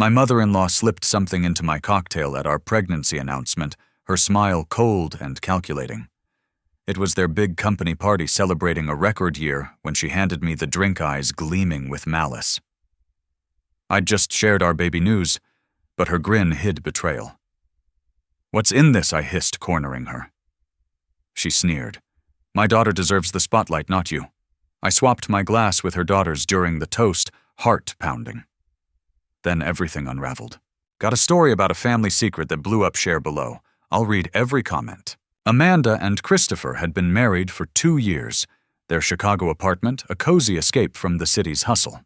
My mother-in-law slipped something into my cocktail at our pregnancy announcement, her smile cold and calculating. It was their big company party celebrating a record year when she handed me the drink, eyes gleaming with malice. I'd just shared our baby news, but her grin hid betrayal. "What's in this?" I hissed, cornering her. She sneered. "My daughter deserves the spotlight, not you." I swapped my glass with her daughter's during the toast, heart pounding. Then everything unraveled. Got a story about a family secret that blew up, share below. I'll read every comment. Amanda and Christopher had been married for 2 years, their Chicago apartment a cozy escape from the city's hustle.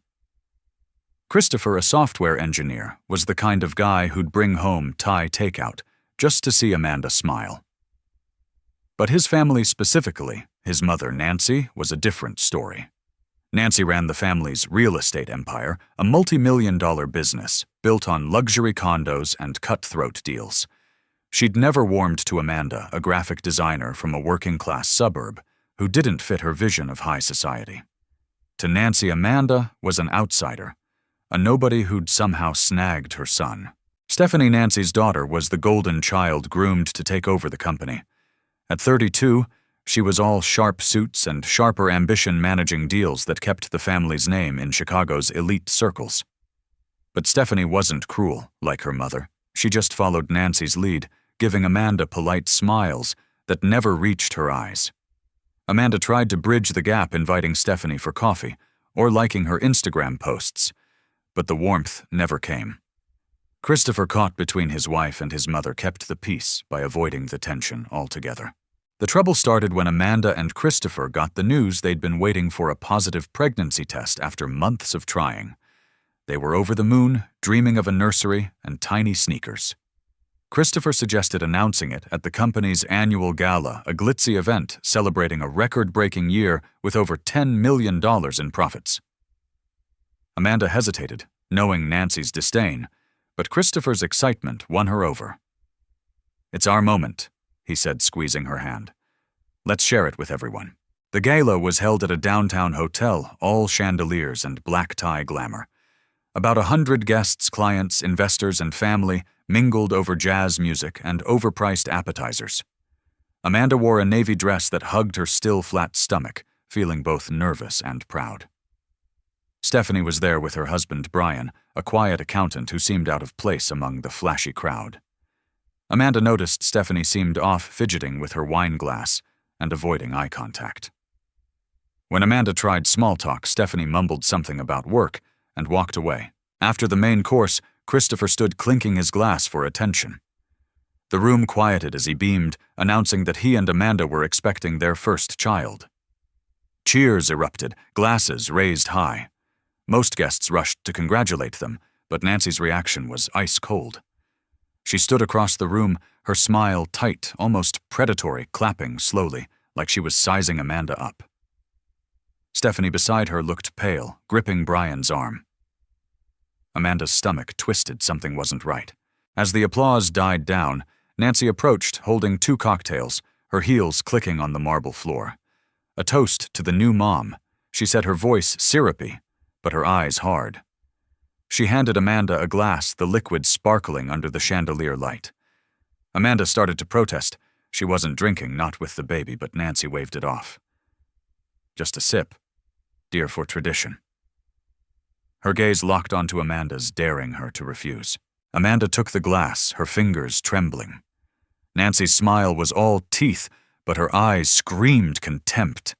Christopher, a software engineer, was the kind of guy who'd bring home Thai takeout just to see Amanda smile. But his family specifically, his mother Nancy, was a different story. Nancy ran the family's real estate empire, a multi-million-dollar business built on luxury condos and cutthroat deals. She'd never warmed to Amanda, a graphic designer from a working-class suburb who didn't fit her vision of high society. To Nancy, Amanda was an outsider, a nobody who'd somehow snagged her son. Stephanie, Nancy's daughter, was the golden child groomed to take over the company. At 32, she was all sharp suits and sharper ambition, managing deals that kept the family's name in Chicago's elite circles. But Stephanie wasn't cruel, like her mother. She just followed Nancy's lead, giving Amanda polite smiles that never reached her eyes. Amanda tried to bridge the gap, inviting Stephanie for coffee or liking her Instagram posts, but the warmth never came. Christopher, caught between his wife and his mother, kept the peace by avoiding the tension altogether. The trouble started when Amanda and Christopher got the news they'd been waiting for a positive pregnancy test after months of trying. They were over the moon, dreaming of a nursery and tiny sneakers. Christopher suggested announcing it at the company's annual gala, a glitzy event celebrating a record-breaking year with over $10 million in profits. Amanda hesitated, knowing Nancy's disdain, but Christopher's excitement won her over. "It's our moment," he said, squeezing her hand. "Let's share it with everyone." The gala was held at a downtown hotel, all chandeliers and black tie glamour. About 100 guests, clients, investors, and family mingled over jazz music and overpriced appetizers. Amanda wore a navy dress that hugged her still flat stomach, feeling both nervous and proud. Stephanie was there with her husband Brian, a quiet accountant who seemed out of place among the flashy crowd. Amanda noticed Stephanie seemed off, fidgeting with her wine glass and avoiding eye contact. When Amanda tried small talk, Stephanie mumbled something about work and walked away. After the main course, Christopher stood clinking his glass for attention. The room quieted as he beamed, announcing that he and Amanda were expecting their first child. Cheers erupted, glasses raised high. Most guests rushed to congratulate them, but Nancy's reaction was ice cold. She stood across the room, her smile tight, almost predatory, clapping slowly, like she was sizing Amanda up. Stephanie beside her looked pale, gripping Brian's arm. Amanda's stomach twisted. Something wasn't right. As the applause died down, Nancy approached, holding 2 cocktails, her heels clicking on the marble floor. A toast to the new mom. She said, her voice syrupy, but her eyes hard. She handed Amanda a glass, the liquid sparkling under the chandelier light. Amanda started to protest. She wasn't drinking, not with the baby, but Nancy waved it off. "Just a sip, dear, for tradition." Her gaze locked onto Amanda's, daring her to refuse. Amanda took the glass, her fingers trembling. Nancy's smile was all teeth, but her eyes screamed contempt.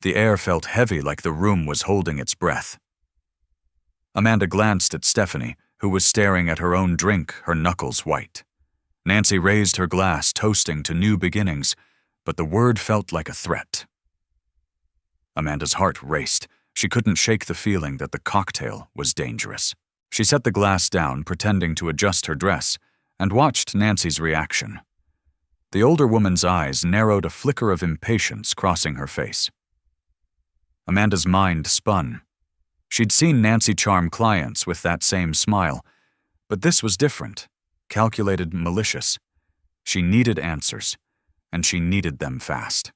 The air felt heavy, like the room was holding its breath. Amanda glanced at Stephanie, who was staring at her own drink, her knuckles white. Nancy raised her glass, toasting to new beginnings, but the word felt like a threat. Amanda's heart raced. She couldn't shake the feeling that the cocktail was dangerous. She set the glass down, pretending to adjust her dress, and watched Nancy's reaction. The older woman's eyes narrowed, a flicker of impatience crossing her face. Amanda's mind spun. She'd seen Nancy charm clients with that same smile, but this was different, calculated, malicious. She needed answers, and she needed them fast.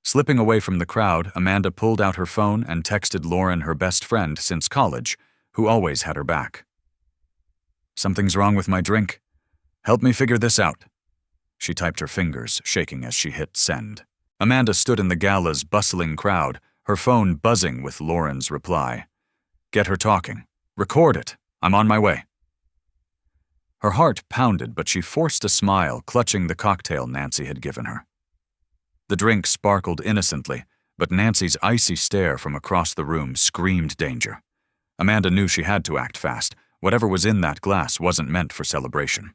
Slipping away from the crowd, Amanda pulled out her phone and texted Lauren, her best friend since college, who always had her back. Something's wrong with my drink. Help me figure this out. She typed her fingers, shaking as she hit send. Amanda stood in the gala's bustling crowd, her phone buzzing with Lauren's reply. Get her talking. Record it. I'm on my way. Her heart pounded, but she forced a smile, clutching the cocktail Nancy had given her. The drink sparkled innocently, but Nancy's icy stare from across the room screamed danger. Amanda knew she had to act fast. Whatever was in that glass wasn't meant for celebration.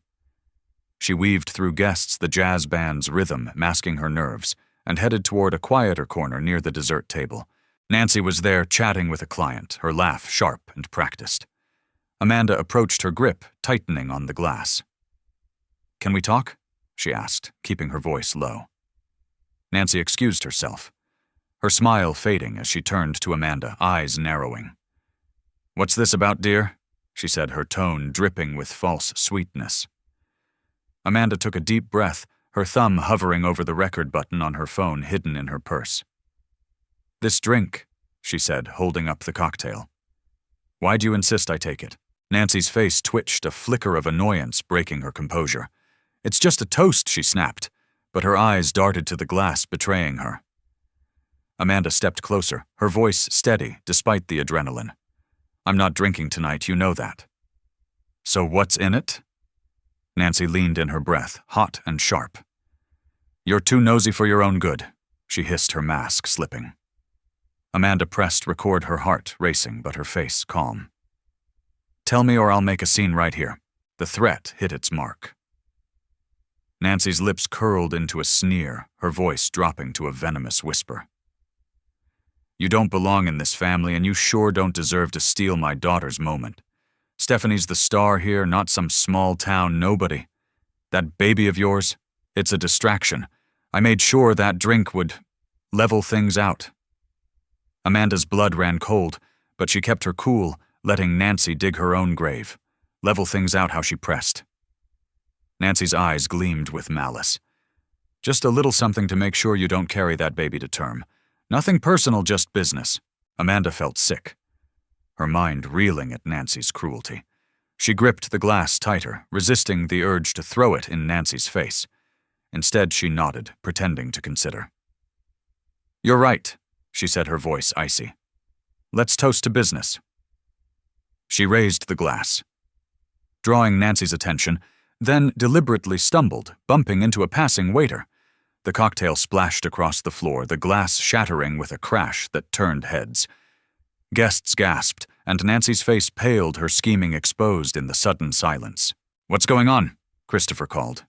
She weaved through guests, the jazz band's rhythm masking her nerves, and headed toward a quieter corner near the dessert table. Nancy was there chatting with a client, her laugh sharp and practiced. Amanda approached her grip, tightening on the glass. Can we talk? She asked, keeping her voice low. Nancy excused herself, her smile fading as she turned to Amanda, eyes narrowing. What's this about, dear? She said, her tone dripping with false sweetness. Amanda took a deep breath, her thumb hovering over the record button on her phone hidden in her purse. This drink, she said, holding up the cocktail. Why do you insist I take it? Nancy's face twitched, a flicker of annoyance breaking her composure. It's just a toast, she snapped, but her eyes darted to the glass, betraying her. Amanda stepped closer, her voice steady despite the adrenaline. I'm not drinking tonight, you know that. So what's in it? Nancy leaned in her breath, hot and sharp. You're too nosy for your own good, she hissed, her mask slipping. Amanda pressed record, her heart racing, but her face calm. Tell me or I'll make a scene right here. The threat hit its mark. Nancy's lips curled into a sneer, her voice dropping to a venomous whisper. You don't belong in this family, and you sure don't deserve to steal my daughter's moment. Stephanie's the star here, not some small-town nobody. That baby of yours, it's a distraction. I made sure that drink would level things out. Amanda's blood ran cold, but she kept her cool, letting Nancy dig her own grave, level things out how she pressed. Nancy's eyes gleamed with malice. Just a little something to make sure you don't carry that baby to term. Nothing personal, just business. Amanda felt sick, her mind reeling at Nancy's cruelty. She gripped the glass tighter, resisting the urge to throw it in Nancy's face. Instead, she nodded, pretending to consider. You're right, she said, her voice icy. Let's toast to business. She raised the glass, drawing Nancy's attention, then deliberately stumbled, bumping into a passing waiter. The cocktail splashed across the floor, the glass shattering with a crash that turned heads. Guests gasped, and Nancy's face paled, her scheming exposed in the sudden silence. What's going on? Christopher called.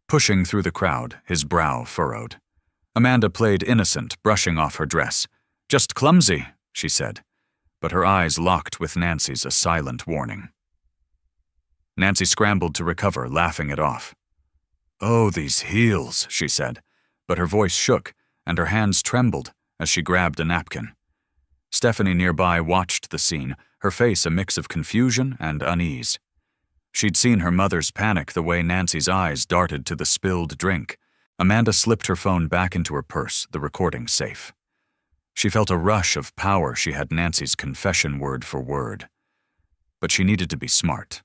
Pushing through the crowd, his brow furrowed. Amanda played innocent, brushing off her dress. Just clumsy, she said, but her eyes locked with Nancy's, a silent warning. Nancy scrambled to recover, laughing it off. Oh, these heels, she said, but her voice shook, and her hands trembled as she grabbed a napkin. Stephanie nearby watched the scene, her face a mix of confusion and unease. She'd seen her mother's panic the way Nancy's eyes darted to the spilled drink. Amanda slipped her phone back into her purse, the recording safe. She felt a rush of power. She had Nancy's confession word for word. But she needed to be smart.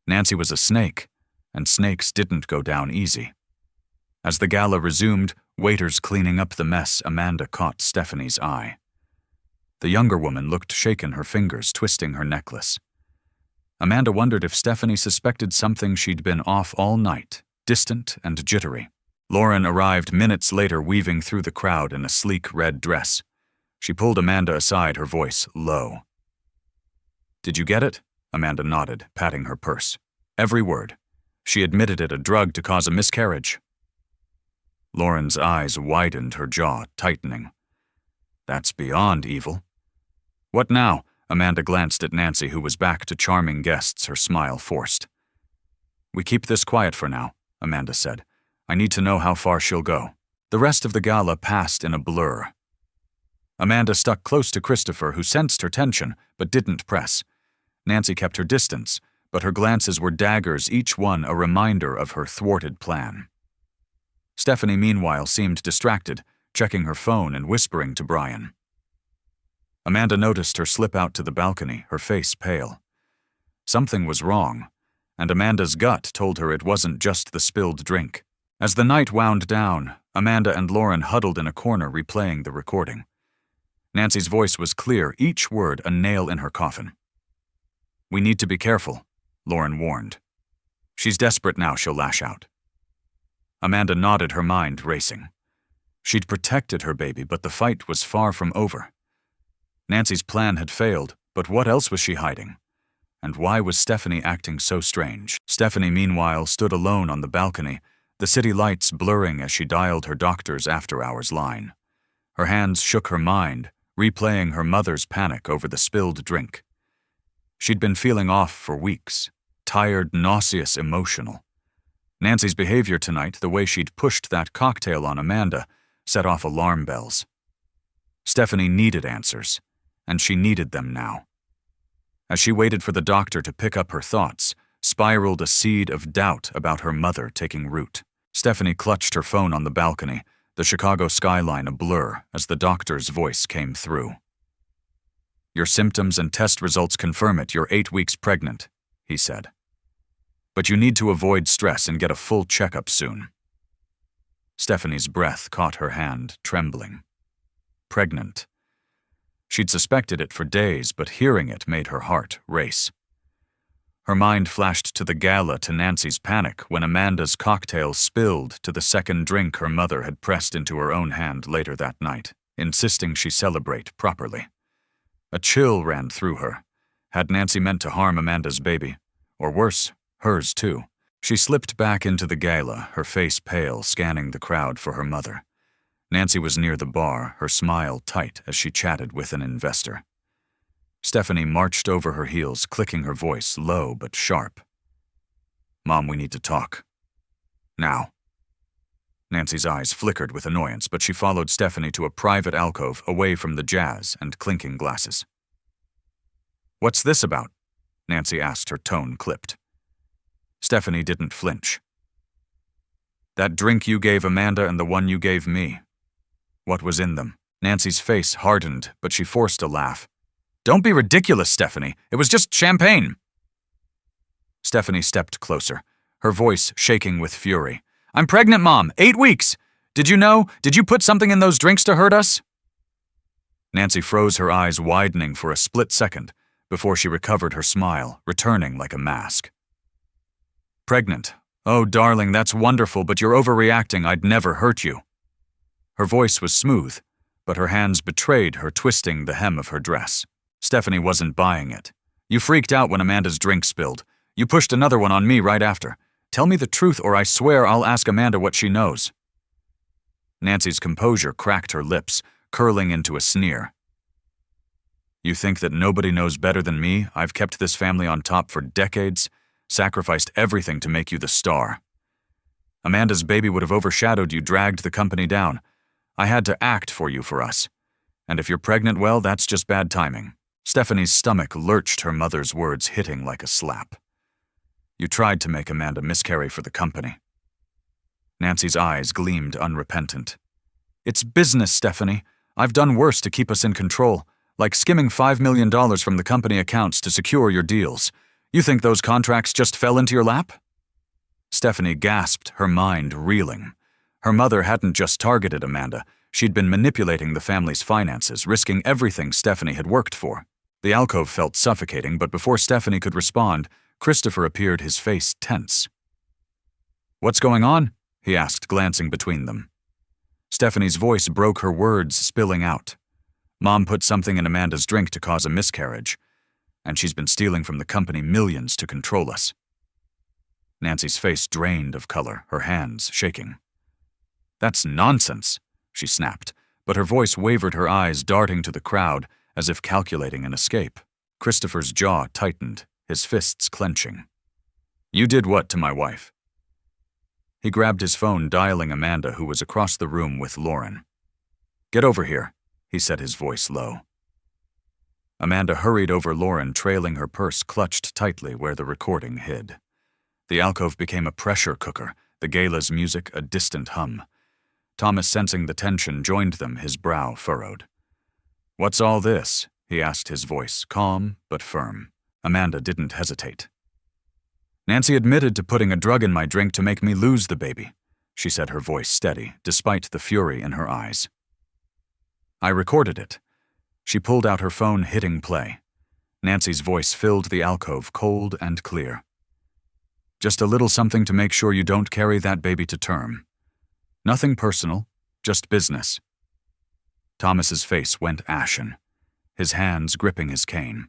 Nancy was a snake, and snakes didn't go down easy. As the gala resumed, waiters cleaning up the mess, Amanda caught Stephanie's eye. The younger woman looked shaken, her fingers twisting her necklace. Amanda wondered if Stephanie suspected something. She'd been off all night, distant and jittery. Lauren arrived minutes later, weaving through the crowd in a sleek red dress. She pulled Amanda aside, her voice low. Did you get it? Amanda nodded, patting her purse. Every word. She admitted it, a drug to cause a miscarriage. Lauren's eyes widened, her jaw tightening. That's beyond evil. What now? Amanda glanced at Nancy, who was back to charming guests, her smile forced. We keep this quiet for now, Amanda said. I need to know how far she'll go. The rest of the gala passed in a blur. Amanda stuck close to Christopher, who sensed her tension but didn't press. Nancy kept her distance, but her glances were daggers, each one a reminder of her thwarted plan. Stephanie, meanwhile, seemed distracted, checking her phone and whispering to Brian. Amanda noticed her slip out to the balcony, her face pale. Something was wrong, and Amanda's gut told her it wasn't just the spilled drink. As the night wound down, Amanda and Lauren huddled in a corner replaying the recording. Nancy's voice was clear, each word a nail in her coffin. "We need to be careful," Lauren warned. "She's desperate now, she'll lash out." Amanda nodded, her mind racing. She'd protected her baby, but the fight was far from over. Nancy's plan had failed, but what else was she hiding? And why was Stephanie acting so strange? Stephanie, meanwhile, stood alone on the balcony, the city lights blurring as she dialed her doctor's after-hours line. Her hands shook her mind, replaying her mother's panic over the spilled drink. She'd been feeling off for weeks, tired, nauseous, emotional. Nancy's behavior tonight, the way she'd pushed that cocktail on Amanda, set off alarm bells. Stephanie needed answers, and she needed them now. As she waited for the doctor to pick up her thoughts, spiraled a seed of doubt about her mother taking root. Stephanie clutched her phone on the balcony, the Chicago skyline a blur as the doctor's voice came through. "Your symptoms and test results confirm it. You're 8 weeks pregnant," he said. "But you need to avoid stress and get a full checkup soon." Stephanie's breath caught her hand, trembling. Pregnant. She'd suspected it for days, but hearing it made her heart race. Her mind flashed to the gala, to Nancy's panic when Amanda's cocktail spilled to the second drink her mother had pressed into her own hand later that night, insisting she celebrate properly. A chill ran through her. Had Nancy meant to harm Amanda's baby? Or worse, hers too. She slipped back into the gala, her face pale, scanning the crowd for her mother. Nancy was near the bar, her smile tight as she chatted with an investor. Stephanie marched over her heels, clicking her voice low but sharp. "Mom, we need to talk. Now." Nancy's eyes flickered with annoyance, but she followed Stephanie to a private alcove away from the jazz and clinking glasses. "What's this about?" Nancy asked, her tone clipped. Stephanie didn't flinch. "That drink you gave Amanda and the one you gave me. What was in them?" Nancy's face hardened, but she forced a laugh. "Don't be ridiculous, Stephanie. It was just champagne." Stephanie stepped closer, her voice shaking with fury. "I'm pregnant, Mom. 8 weeks. Did you know? Did you put something in those drinks to hurt us?" Nancy froze, her eyes widening for a split second before she recovered her smile, returning like a mask. "Pregnant. Oh, darling, that's wonderful, but you're overreacting. I'd never hurt you." Her voice was smooth, but her hands betrayed her, twisting the hem of her dress. Stephanie wasn't buying it. "You freaked out when Amanda's drink spilled. You pushed another one on me right after. Tell me the truth, or I swear I'll ask Amanda what she knows." Nancy's composure cracked her lips, curling into a sneer. "You think that nobody knows better than me? I've kept this family on top for decades, sacrificed everything to make you the star. Amanda's baby would have overshadowed you, dragged the company down. I had to act for you, for us. And if you're pregnant, well, that's just bad timing." Stephanie's stomach lurched, her mother's words hitting like a slap. "You tried to make Amanda miscarry for the company." Nancy's eyes gleamed unrepentant. "It's business, Stephanie. I've done worse to keep us in control, like skimming $5 million from the company accounts to secure your deals. You think those contracts just fell into your lap?" Stephanie gasped, her mind reeling. Her mother hadn't just targeted Amanda. She'd been manipulating the family's finances, risking everything Stephanie had worked for. The alcove felt suffocating, but before Stephanie could respond, Christopher appeared, his face tense. "What's going on?" he asked, glancing between them. Stephanie's voice broke, her words spilling out. "Mom put something in Amanda's drink to cause a miscarriage, and she's been stealing from the company millions to control us." Nancy's face drained of color, her hands shaking. "That's nonsense," she snapped, but her voice wavered, her eyes darting to the crowd as if calculating an escape. Christopher's jaw tightened, his fists clenching. "You did what to my wife?" He grabbed his phone, dialing Amanda, who was across the room with Lauren. "Get over here," he said, his voice low. Amanda hurried over Lauren, trailing her purse clutched tightly where the recording hid. The alcove became a pressure cooker, the gala's music a distant hum. Thomas, sensing the tension, joined them, his brow furrowed. "What's all this?" he asked, his voice calm but firm. Amanda didn't hesitate. Nancy admitted to putting a drug in my drink to make me lose the baby, she said, her voice steady, despite the fury in her eyes. I recorded it. She pulled out her phone, hitting play. Nancy's voice filled the alcove, cold and clear. Just a little something to make sure you don't carry that baby to term. Nothing personal, just business. Thomas's face went ashen, his hands gripping his cane.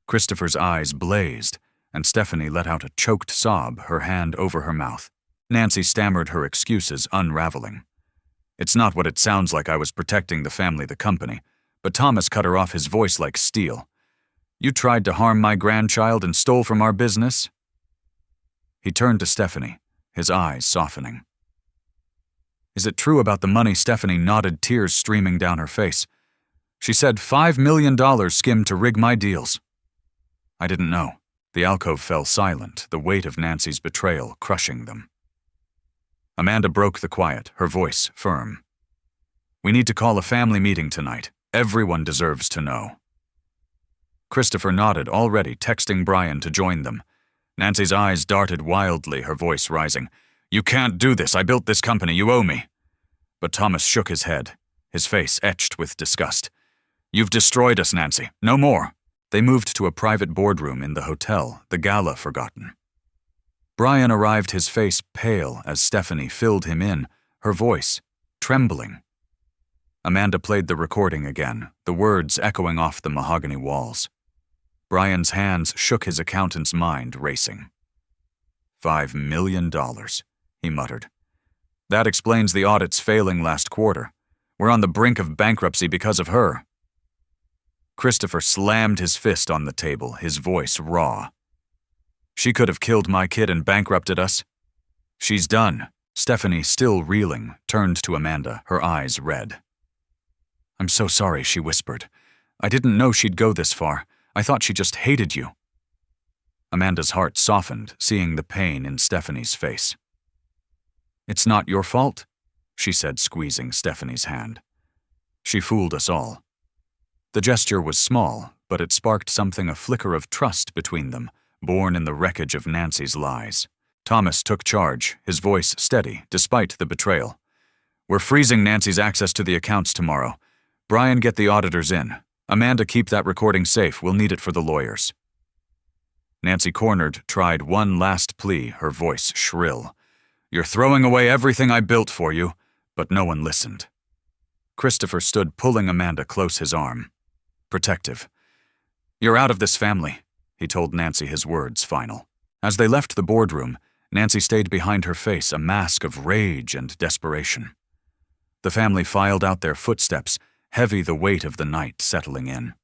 Christopher's eyes blazed, and Stephanie let out a choked sob, her hand over her mouth. Nancy stammered her excuses, unraveling. It's not what it sounds like. I was protecting the family, the company, but Thomas cut her off, his voice like steel. You tried to harm my grandchild and stole from our business? He turned to Stephanie, his eyes softening. Is it true about the money? Stephanie nodded, tears streaming down her face. She said $5 million skimmed to rig my deals. I didn't know. The alcove fell silent, the weight of Nancy's betrayal crushing them. Amanda broke the quiet, her voice firm. We need to call a family meeting tonight. Everyone deserves to know. Christopher nodded, already texting Brian to join them. Nancy's eyes darted wildly, her voice rising. You can't do this. I built this company. You owe me. But Thomas shook his head, his face etched with disgust. You've destroyed us, Nancy. No more. They moved to a private boardroom in the hotel, the gala forgotten. Brian arrived, his face pale as Stephanie filled him in, her voice trembling. Amanda played the recording again, the words echoing off the mahogany walls. Brian's hands shook, his accountant's mind racing. $5 million, he muttered. That explains the audits failing last quarter. We're on the brink of bankruptcy because of her. Christopher slammed his fist on the table, his voice raw. She could have killed my kid and bankrupted us. She's done. Stephanie, still reeling, turned to Amanda, her eyes red. I'm so sorry, she whispered. I didn't know she'd go this far. I thought she just hated you. Amanda's heart softened, seeing the pain in Stephanie's face. It's not your fault, she said, squeezing Stephanie's hand. She fooled us all. The gesture was small, but it sparked something, a flicker of trust between them, born in the wreckage of Nancy's lies. Thomas took charge, his voice steady, despite the betrayal. We're freezing Nancy's access to the accounts tomorrow. Brian, get the auditors in. Amanda, keep that recording safe. We'll need it for the lawyers. Nancy, cornered, tried one last plea, her voice shrill. You're throwing away everything I built for you, but no one listened. Christopher stood, pulling Amanda close, his arm. Protective. You're out of this family, he told Nancy, his words final. As they left the boardroom, Nancy stayed behind, her face a mask of rage and desperation. The family filed out, their footsteps, heavy, the weight of the night settling in.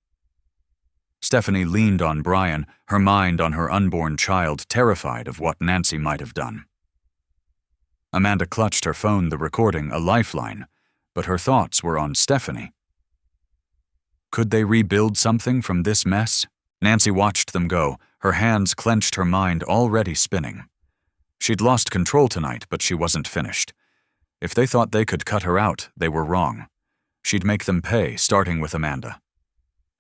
Stephanie leaned on Brian, her mind on her unborn child, terrified of what Nancy might have done. Amanda clutched her phone, the recording, a lifeline, but her thoughts were on Stephanie. Could they rebuild something from this mess? Nancy watched them go, her hands clenched, her mind already spinning. She'd lost control tonight, but she wasn't finished. If they thought they could cut her out, they were wrong. She'd make them pay, starting with Amanda.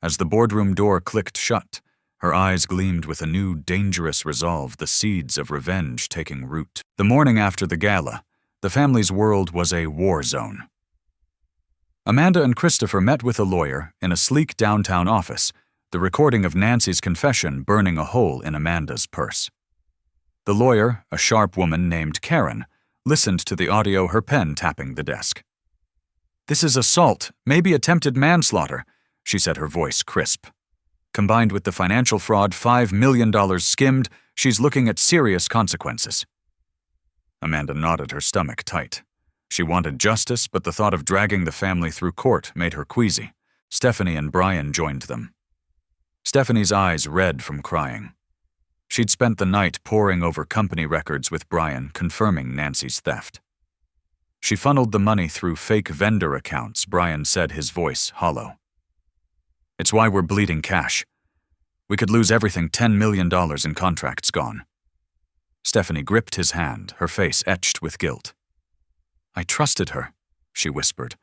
As the boardroom door clicked shut, her eyes gleamed with a new, dangerous resolve, the seeds of revenge taking root. The morning after the gala, the family's world was a war zone. Amanda and Christopher met with a lawyer in a sleek downtown office, the recording of Nancy's confession burning a hole in Amanda's purse. The lawyer, a sharp woman named Karen, listened to the audio, her pen tapping the desk. This is assault, maybe attempted manslaughter, she said, her voice crisp. Combined with the financial fraud, $5 million skimmed, she's looking at serious consequences. Amanda nodded, her stomach tight. She wanted justice, but the thought of dragging the family through court made her queasy. Stephanie and Brian joined them. Stephanie's eyes red from crying. She'd spent the night poring over company records with Brian, confirming Nancy's theft. She funneled the money through fake vendor accounts, Brian said, his voice hollow. It's why we're bleeding cash. We could lose everything, $10 million in contracts gone. Stephanie gripped his hand, her face etched with guilt. I trusted her, she whispered.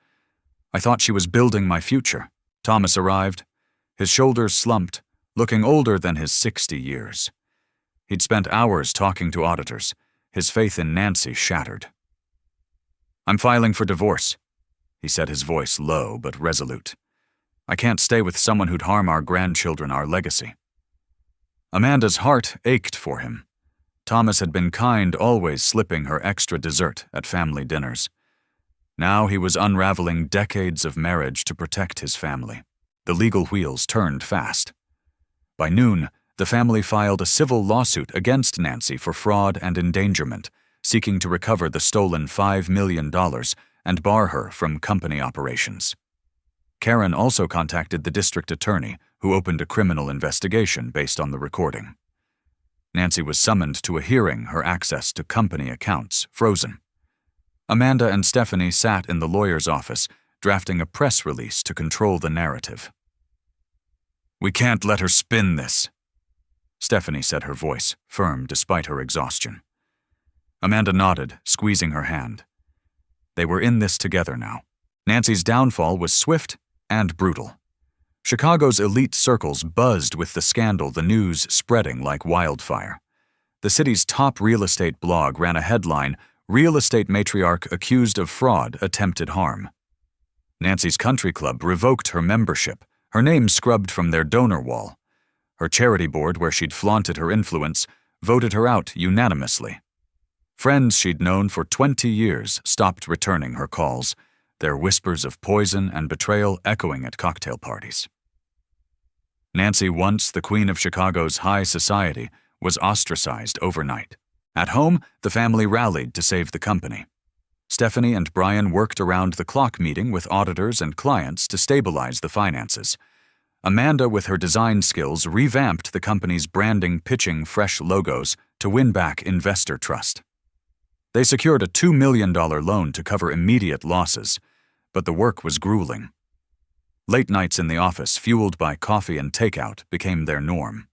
I thought she was building my future. Thomas arrived. His shoulders slumped, looking older than his 60 years. He'd spent hours talking to auditors, his faith in Nancy shattered. "I'm filing for divorce," he said, his voice low but resolute. "I can't stay with someone who'd harm our grandchildren, our legacy." Amanda's heart ached for him. Thomas had been kind, always slipping her extra dessert at family dinners. Now he was unraveling decades of marriage to protect his family. The legal wheels turned fast. By noon, the family filed a civil lawsuit against Nancy for fraud and endangerment, seeking to recover the stolen $5 million and bar her from company operations. Karen also contacted the district attorney, who opened a criminal investigation based on the recording. Nancy was summoned to a hearing, her access to company accounts frozen. Amanda and Stephanie sat in the lawyer's office, drafting a press release to control the narrative. "We can't let her spin this," Stephanie said, her voice firm despite her exhaustion. Amanda nodded, squeezing her hand. They were in this together now. Nancy's downfall was swift and brutal. Chicago's elite circles buzzed with the scandal, the news spreading like wildfire. The city's top real estate blog ran a headline, "Real estate matriarch accused of fraud, attempted harm." Nancy's country club revoked her membership, her name scrubbed from their donor wall. Her charity board, where she'd flaunted her influence, voted her out unanimously. Friends she'd known for 20 years stopped returning her calls, their whispers of poison and betrayal echoing at cocktail parties. Nancy, once the queen of Chicago's high society, was ostracized overnight. At home, the family rallied to save the company. Stephanie and Brian worked around the clock, meeting with auditors and clients to stabilize the finances. Amanda, with her design skills, revamped the company's branding, pitching fresh logos to win back investor trust. They secured a $2 million loan to cover immediate losses, but the work was grueling. Late nights in the office, fueled by coffee and takeout, became their norm.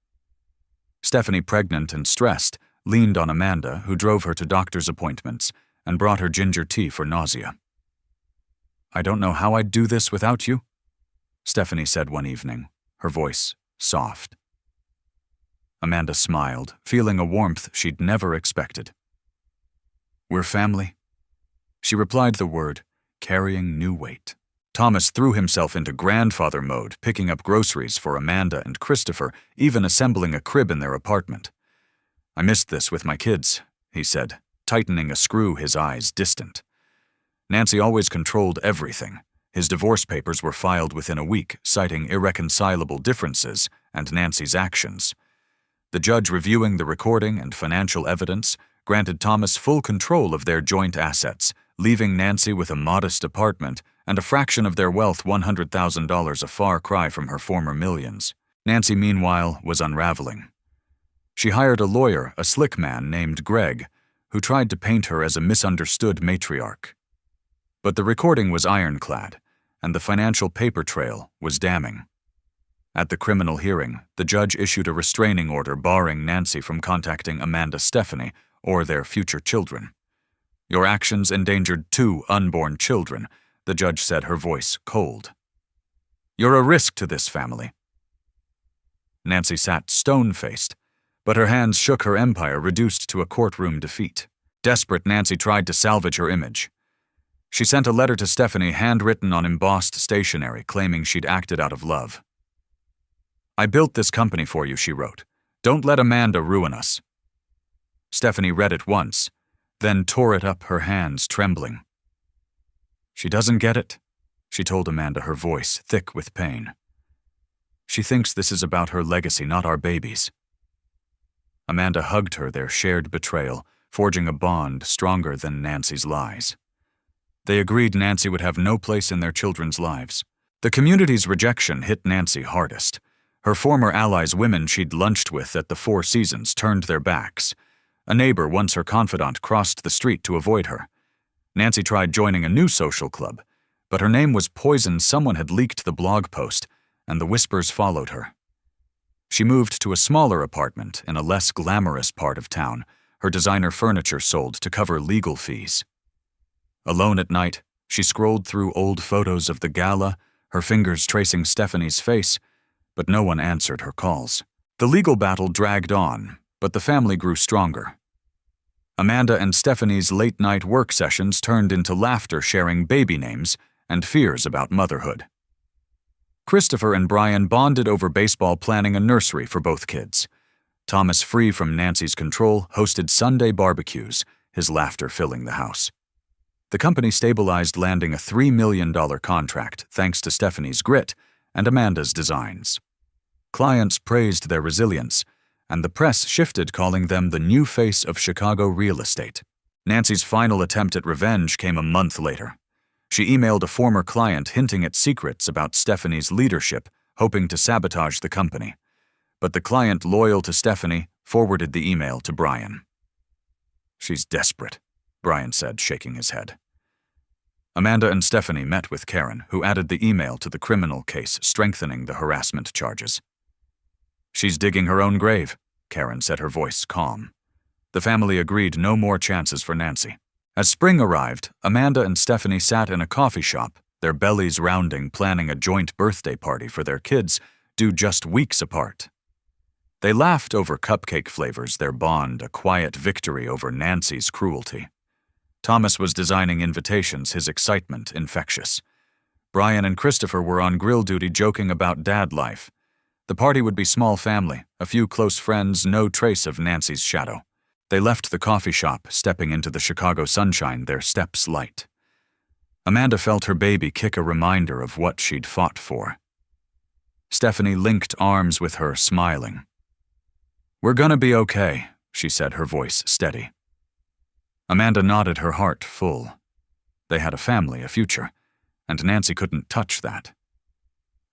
Stephanie, pregnant and stressed, leaned on Amanda, who drove her to doctor's appointments and brought her ginger tea for nausea. "I don't know how I'd do this without you," Stephanie said one evening, her voice soft. Amanda smiled, feeling a warmth she'd never expected. "We're family." She replied the word, carrying new weight. Thomas threw himself into grandfather mode, picking up groceries for Amanda and Christopher, even assembling a crib in their apartment. "I missed this with my kids," he said, tightening a screw, his eyes distant. Nancy always controlled everything. His divorce papers were filed within a week, citing irreconcilable differences and Nancy's actions. The judge, reviewing the recording and financial evidence, granted Thomas full control of their joint assets, leaving Nancy with a modest apartment and a fraction of their wealth, $100,000, a far cry from her former millions. Nancy, meanwhile, was unraveling. She hired a lawyer, a slick man named Greg, who tried to paint her as a misunderstood matriarch. But the recording was ironclad, and the financial paper trail was damning. At the criminal hearing, the judge issued a restraining order barring Nancy from contacting Amanda, Stephanie, or their future children. "Your actions endangered 2 unborn children," the judge said, her voice cold. "You're a risk to this family." Nancy sat stone-faced, but her hands shook, her empire reduced to a courtroom defeat. Desperate, Nancy tried to salvage her image. She sent a letter to Stephanie, handwritten on embossed stationery, claiming she'd acted out of love. "I built this company for you," she wrote. "Don't let Amanda ruin us." Stephanie read it once, then tore it up, her hands trembling. "She doesn't get it," she told Amanda, her voice thick with pain. "She thinks this is about her legacy, not our babies." Amanda hugged her, their shared betrayal, forging a bond stronger than Nancy's lies. They agreed Nancy would have no place in their children's lives. The community's rejection hit Nancy hardest. Her former allies, women she'd lunched with at the Four Seasons, turned their backs. A neighbor, once her confidant, crossed the street to avoid her. Nancy tried joining a new social club, but her name was poisoned. Someone had leaked the blog post, and the whispers followed her. She moved to a smaller apartment in a less glamorous part of town, her designer furniture sold to cover legal fees. Alone at night, she scrolled through old photos of the gala, her fingers tracing Stephanie's face, but no one answered her calls. The legal battle dragged on, but the family grew stronger. Amanda and Stephanie's late-night work sessions turned into laughter sharing baby names and fears about motherhood. Christopher and Brian bonded over baseball, planning a nursery for both kids. Thomas, free from Nancy's control, hosted Sunday barbecues, his laughter filling the house. The company stabilized, landing a $3 million contract thanks to Stephanie's grit and Amanda's designs. Clients praised their resilience, and the press shifted, calling them the new face of Chicago real estate. Nancy's final attempt at revenge came a month later. She emailed a former client hinting at secrets about Stephanie's leadership, hoping to sabotage the company. But the client, loyal to Stephanie, forwarded the email to Brian. "She's desperate," Brian said, shaking his head. Amanda and Stephanie met with Karen, who added the email to the criminal case, strengthening the harassment charges. "She's digging her own grave," Karen said, her voice calm. The family agreed no more chances for Nancy. As spring arrived, Amanda and Stephanie sat in a coffee shop, their bellies rounding, planning a joint birthday party for their kids, due just weeks apart. They laughed over cupcake flavors, their bond a quiet victory over Nancy's cruelty. Thomas was designing invitations, his excitement infectious. Brian and Christopher were on grill duty, joking about dad life. The party would be small family, a few close friends, no trace of Nancy's shadow. They left the coffee shop, stepping into the Chicago sunshine, their steps light. Amanda felt her baby kick, a reminder of what she'd fought for. Stephanie linked arms with her, smiling. "We're gonna be okay," she said, her voice steady. Amanda nodded, her heart full. They had a family, a future, and Nancy couldn't touch that.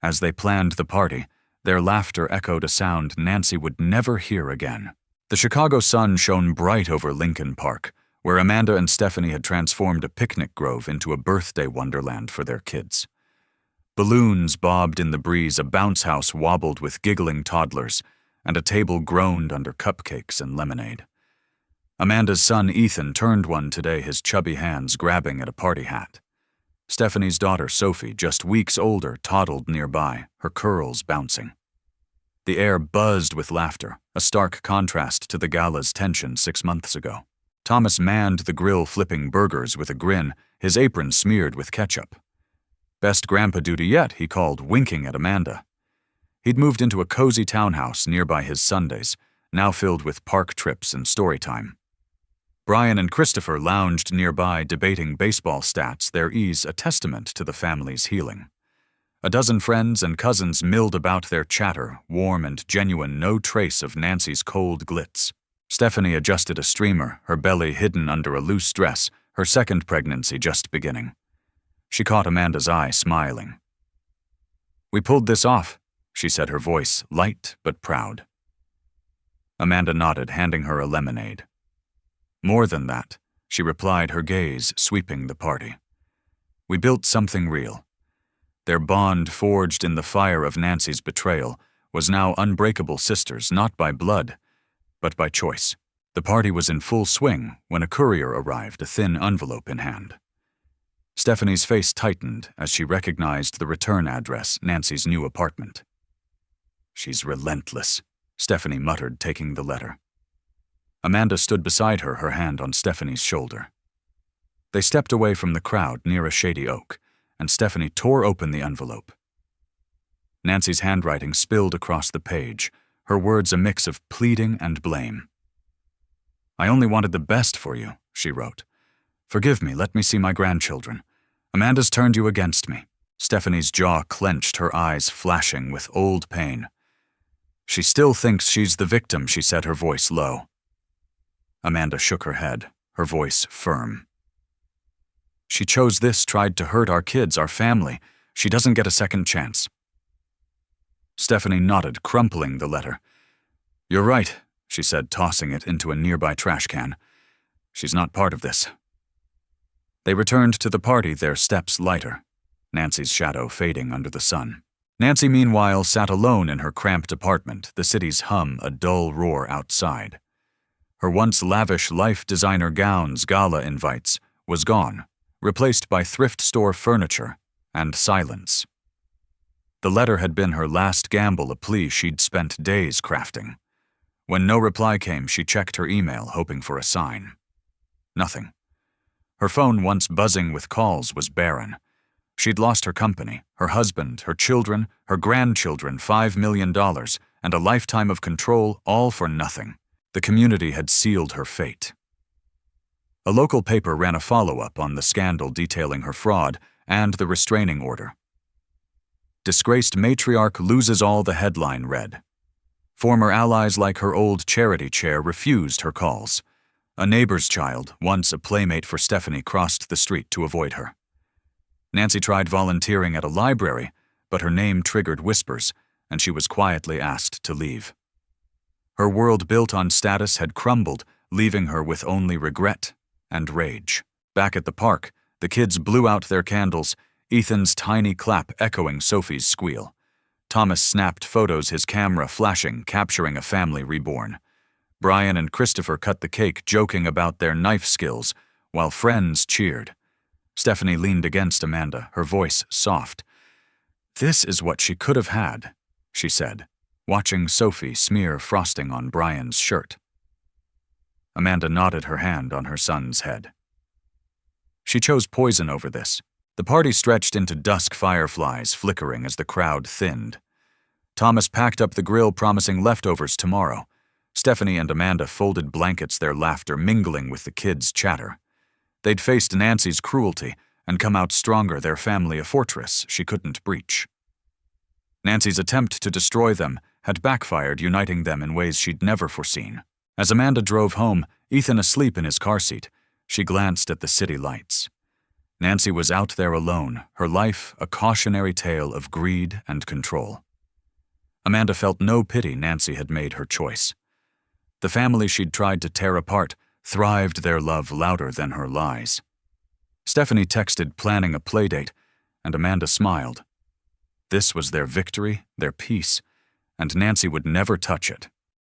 As they planned the party, their laughter echoed a sound Nancy would never hear again. The Chicago sun shone bright over Lincoln Park, where Amanda and Stephanie had transformed a picnic grove into a birthday wonderland for their kids. Balloons bobbed in the breeze, a bounce house wobbled with giggling toddlers, and a table groaned under cupcakes and lemonade. Amanda's son Ethan turned one today, his chubby hands grabbing at a party hat. Stephanie's daughter Sophie, just weeks older, toddled nearby, her curls bouncing. The air buzzed with laughter, a stark contrast to the gala's tension 6 months ago. Thomas manned the grill, flipping burgers with a grin, his apron smeared with ketchup. "Best grandpa duty yet," he called, winking at Amanda. He'd moved into a cozy townhouse nearby his Sundays, now filled with park trips and story time. Brian and Christopher lounged nearby, debating baseball stats, their ease a testament to the family's healing. A dozen friends and cousins milled about, their chatter warm and genuine, no trace of Nancy's cold glitz. Stephanie adjusted a streamer, her belly hidden under a loose dress, her second pregnancy just beginning. She caught Amanda's eye, smiling. "We pulled this off," she said, her voice light but proud. Amanda nodded, handing her a lemonade. "More than that," she replied, her gaze sweeping the party. "We built something real." Their bond, forged in the fire of Nancy's betrayal, was now unbreakable sisters, not by blood, but by choice. The party was in full swing when a courier arrived, a thin envelope in hand. Stephanie's face tightened as she recognized the return address, Nancy's new apartment. "She's relentless," Stephanie muttered, taking the letter. Amanda stood beside her, her hand on Stephanie's shoulder. They stepped away from the crowd near a shady oak, and Stephanie tore open the envelope. Nancy's handwriting spilled across the page, her words a mix of pleading and blame. "I only wanted the best for you," she wrote. "Forgive me, let me see my grandchildren. Amanda's turned you against me." Stephanie's jaw clenched, her eyes flashing with old pain. "She still thinks she's the victim," she said, her voice low. Amanda shook her head, her voice firm. "She chose this, tried to hurt our kids, our family. She doesn't get a second chance." Stephanie nodded, crumpling the letter. "You're right," she said, tossing it into a nearby trash can. "She's not part of this." They returned to the party, their steps lighter, Nancy's shadow fading under the sun. Nancy, meanwhile, sat alone in her cramped apartment, the city's hum a dull roar outside. Her once lavish life designer gowns, gala invites, was gone, replaced by thrift store furniture and silence. The letter had been her last gamble, a plea she'd spent days crafting. When no reply came, she checked her email, hoping for a sign. Nothing. Her phone, once buzzing with calls, was barren. She'd lost her company, her husband, her children, her grandchildren, $5 million, and a lifetime of control, all for nothing. The community had sealed her fate. A local paper ran a follow-up on the scandal detailing her fraud and the restraining order. Disgraced matriarch loses all, the headline read. Former allies like her old charity chair refused her calls. A neighbor's child, once a playmate for Stephanie, crossed the street to avoid her. Nancy tried volunteering at a library, but her name triggered whispers, and she was quietly asked to leave. Her world built on status had crumbled, leaving her with only regret and rage. Back at the park, the kids blew out their candles, Ethan's tiny clap echoing Sophie's squeal. Thomas snapped photos, his camera flashing, capturing a family reborn. Brian and Christopher cut the cake, joking about their knife skills, while friends cheered. Stephanie leaned against Amanda, her voice soft. "This is what she could have had," she said, watching Sophie smear frosting on Brian's shirt. Amanda nodded, her hand on her son's head. She chose poison over this. The party stretched into dusk, fireflies flickering as the crowd thinned. Thomas packed up the grill, promising leftovers tomorrow. Stephanie and Amanda folded blankets, their laughter mingling with the kids' chatter. They'd faced Nancy's cruelty and come out stronger, their family a fortress she couldn't breach. Nancy's attempt to destroy them had backfired, uniting them in ways she'd never foreseen. As Amanda drove home, Ethan asleep in his car seat, she glanced at the city lights. Nancy was out there alone, her life a cautionary tale of greed and control. Amanda felt no pity. Nancy had made her choice. The family she'd tried to tear apart thrived, their love louder than her lies. Stephanie texted, planning a playdate, and Amanda smiled. This was their victory, their peace, and Nancy would never touch it.